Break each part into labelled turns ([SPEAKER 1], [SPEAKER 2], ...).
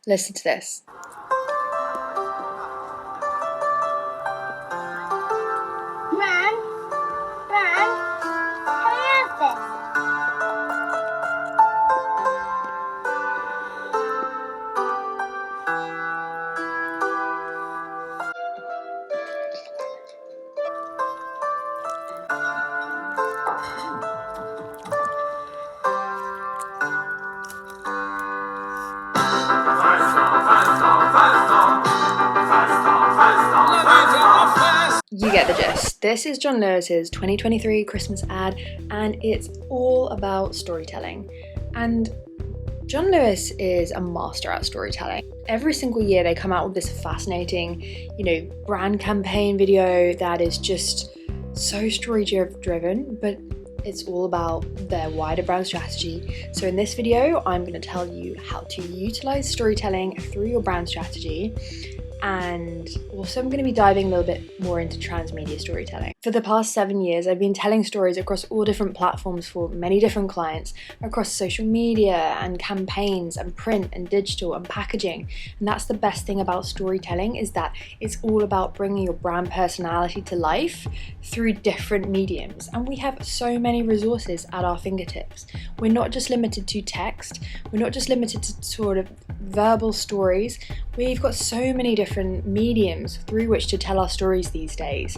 [SPEAKER 1] Listen to this.
[SPEAKER 2] Mom, can I have this?
[SPEAKER 1] You get the gist. This is John Lewis's 2023 Christmas ad, and it's all about storytelling. And John Lewis is a master at storytelling. Every single year they come out with this fascinating, brand campaign video that is just so story driven, but it's all about their wider brand strategy. So in this video, I'm going to tell you how to utilize storytelling through your brand strategy. And also I'm going to be diving a little bit more into transmedia storytelling. For the past 7 years, I've been telling stories across all different platforms for many different clients, across social media and campaigns and print and digital and packaging. And that's the best thing about storytelling, is that it's all about bringing your brand personality to life through different mediums. And we have so many resources at our fingertips. We're not just limited to text. We're not just limited to sort of verbal stories. We've got so many different mediums through which to tell our stories these days.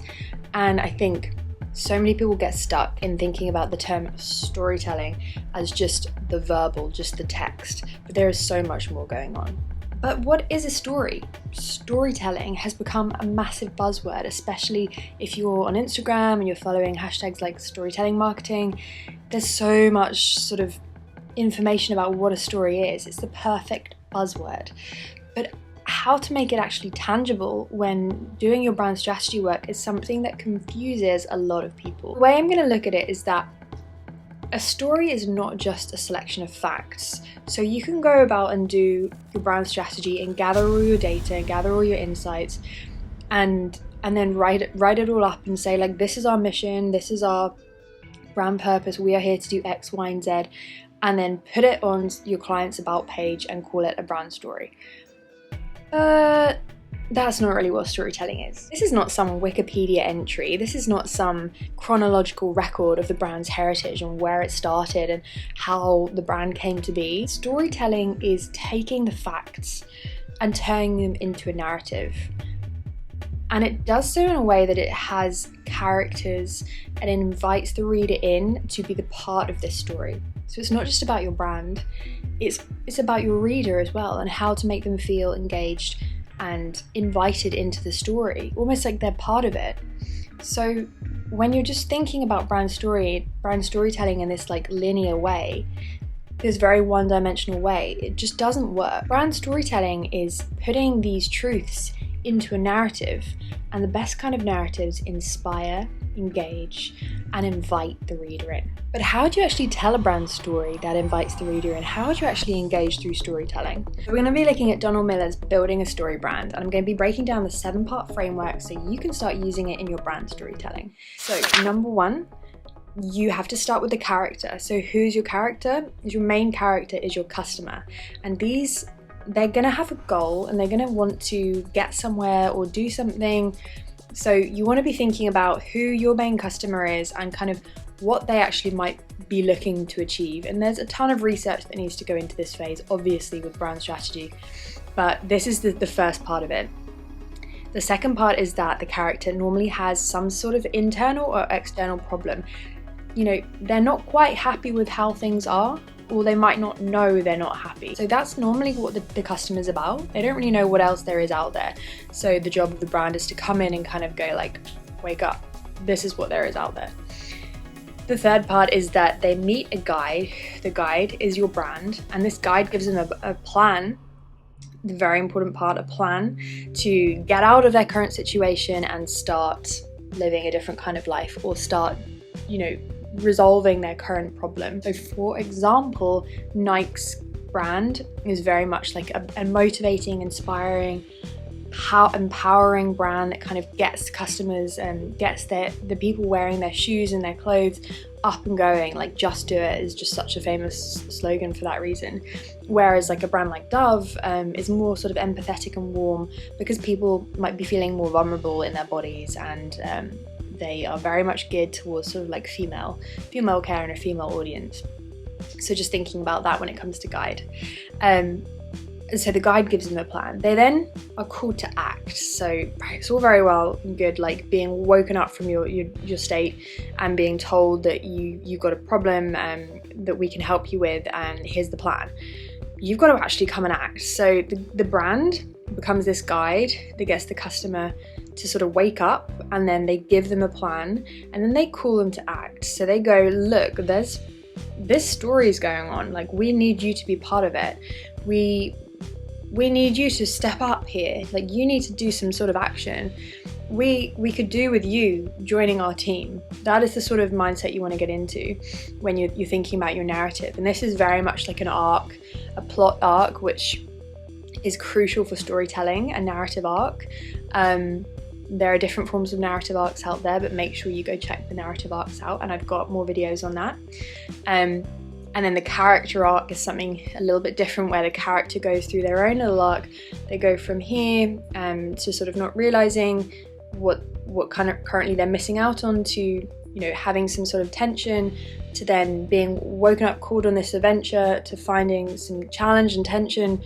[SPEAKER 1] And I think so many people get stuck in thinking about the term storytelling as just the verbal, just the text, but there is so much more going on. But what is a story? Storytelling has become a massive buzzword, especially if you're on Instagram and you're following hashtags like storytelling marketing. There's so much sort of information about what a story is. It's the perfect buzzword. But how to make it actually tangible when doing your brand strategy work is something that confuses a lot of people. The way I'm going to look at it is that a story is not just a selection of facts. So you can go about and do your brand strategy and gather all your data, gather all your insights, and then write it all up and say, like, this is our mission, this is our brand purpose, we are here to do X, Y, and Z, and then put it on your client's about page and call it a brand story. That's not really what storytelling is. This is not some Wikipedia entry. This is not some chronological record of the brand's heritage and where it started and how the brand came to be. Storytelling is taking the facts and turning them into a narrative. And it does so in a way that it has characters and it invites the reader in to be the part of this story. So it's not just about your brand, it's about your reader as well, and how to make them feel engaged and invited into the story, almost like they're part of it. So when you're just thinking about brand storytelling in this like linear way, this very one-dimensional way, it just doesn't work. Brand storytelling is putting these truths into a narrative, and the best kind of narratives inspire, engage, and invite the reader in. But how do you actually tell a brand story that invites the reader in? How do you actually engage through storytelling? So we're going to be looking at Donald Miller's Building a Story Brand, and I'm going to be breaking down the 7-part framework so you can start using it in your brand storytelling. So number 1, you have to start with the character. So who's your character? Your main character is your customer, and they're going to have a goal and they're going to want to get somewhere or do something. So you want to be thinking about who your main customer is and kind of what they actually might be looking to achieve. And there's a ton of research that needs to go into this phase, obviously, with brand strategy, but this is the first part of it. The second part is that the character normally has some sort of internal or external problem. They're not quite happy with how things are, or they might not know they're not happy. So that's normally what the customer's about. They don't really know what else there is out there. So the job of the brand is to come in and kind of go like, wake up, this is what there is out there. The third part is that they meet a guide. The guide is your brand, and this guide gives them a plan, the very important part, a plan to get out of their current situation and start living a different kind of life, or start, resolving their current problem. So for example, Nike's brand is very much like a motivating, inspiring, empowering brand that kind of gets customers and gets the people wearing their shoes and their clothes up and going. Like just do it is just such a famous slogan for that reason. Whereas like a brand like Dove is more sort of empathetic and warm, because people might be feeling more vulnerable in their bodies, and they are very much geared towards sort of like female care and a female audience. So just thinking about that when it comes to guide. And so the guide gives them a plan. They then are called to act. So it's all very well and good, like being woken up from your state and being told that you've got a problem that we can help you with, and here's the plan. You've got to actually come and act. So the brand becomes this guide that gets the customer to sort of wake up, and then they give them a plan, and then they call them to act. So they go, look, this story is going on. Like, we need you to be part of it. We need you to step up here. Like, you need to do some sort of action. We could do with you joining our team. That is the sort of mindset you want to get into when you're thinking about your narrative. And this is very much like an arc, a plot arc, which is crucial for storytelling, a narrative arc. There are different forms of narrative arcs out there, but make sure you go check the narrative arcs out, and I've got more videos on that. And then the character arc is something a little bit different, where the character goes through their own little arc. They go from here to sort of not realizing what kind of currently they're missing out on, to, you know, having some sort of tension, to then being woken up, called on this adventure, to finding some challenge and tension,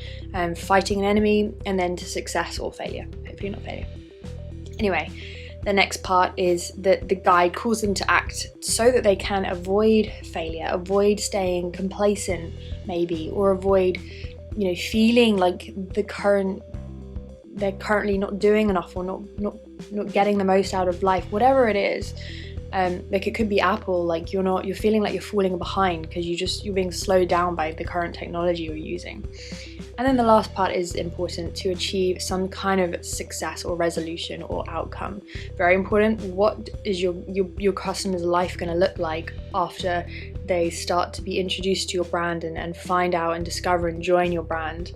[SPEAKER 1] fighting an enemy, and then to success or failure. Hopefully not failure. Anyway, the next part is that the guide calls them to act so that they can avoid failure, avoid staying complacent maybe, or avoid, you know, feeling like they're currently not doing enough, or not getting the most out of life, whatever it is. Like it could be Apple, like you're feeling like you're falling behind because you're being slowed down by the current technology you're using. And then the last part is important, to achieve some kind of success or resolution or outcome. Very important. What is your customer's life going to look like after they start to be introduced to your brand and find out and discover and join your brand?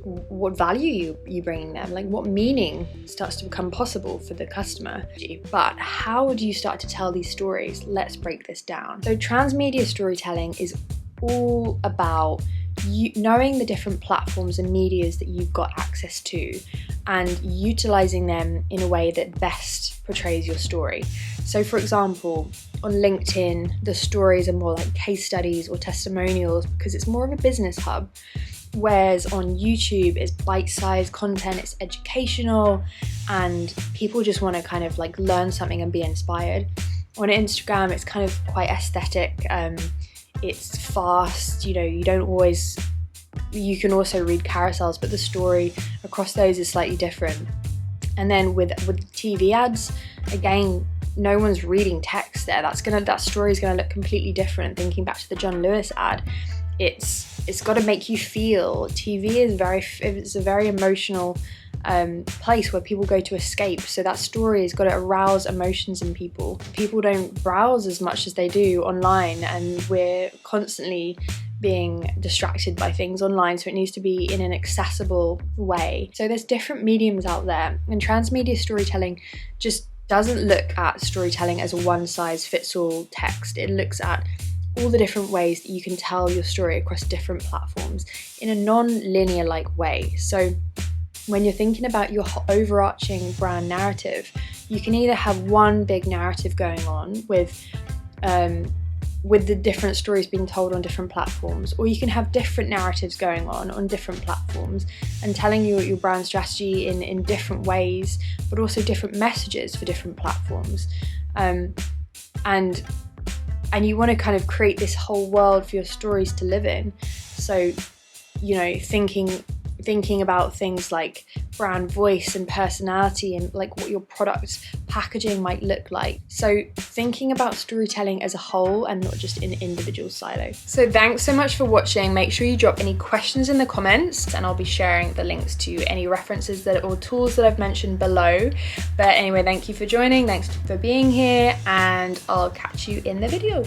[SPEAKER 1] What value you bringing them? Like, what meaning starts to become possible for the customer? But how do you start to tell these stories? Let's break this down. So transmedia storytelling is all about knowing the different platforms and medias that you've got access to, and utilizing them in a way that best portrays your story. So for example, on LinkedIn, the stories are more like case studies or testimonials, because it's more of a business hub. Whereas on YouTube, it's bite-sized content, it's educational, and people just want to kind of like learn something and be inspired. On Instagram, it's kind of quite aesthetic. It's fast, you know, you can also read carousels, but the story across those is slightly different. And then with TV ads, again, no one's reading text there. That story is gonna look completely different. Thinking back to the John Lewis ad, it's got to make you feel. TV is a very emotional place where people go to escape. So that story has got to arouse emotions in people. People don't browse as much as they do online, and we're constantly being distracted by things online, so it needs to be in an accessible way. So there's different mediums out there, and transmedia storytelling just doesn't look at storytelling as a one-size-fits-all text. It looks at all the different ways that you can tell your story across different platforms in a non-linear like way. So when you're thinking about your overarching brand narrative, you can either have one big narrative going on with the different stories being told on different platforms, or you can have different narratives going on different platforms and telling your brand strategy in different ways, but also different messages for different platforms. And you want to kind of create this whole world for your stories to live in. So, you know, thinking about things like brand voice and personality, and like what your product packaging might look like. So thinking about storytelling as a whole and not just in individual silos. So thanks so much for watching. Make sure you drop any questions in the comments, and I'll be sharing the links to any references or tools that I've mentioned below. But anyway, thank you for joining, thanks for being here, and I'll catch you in the video.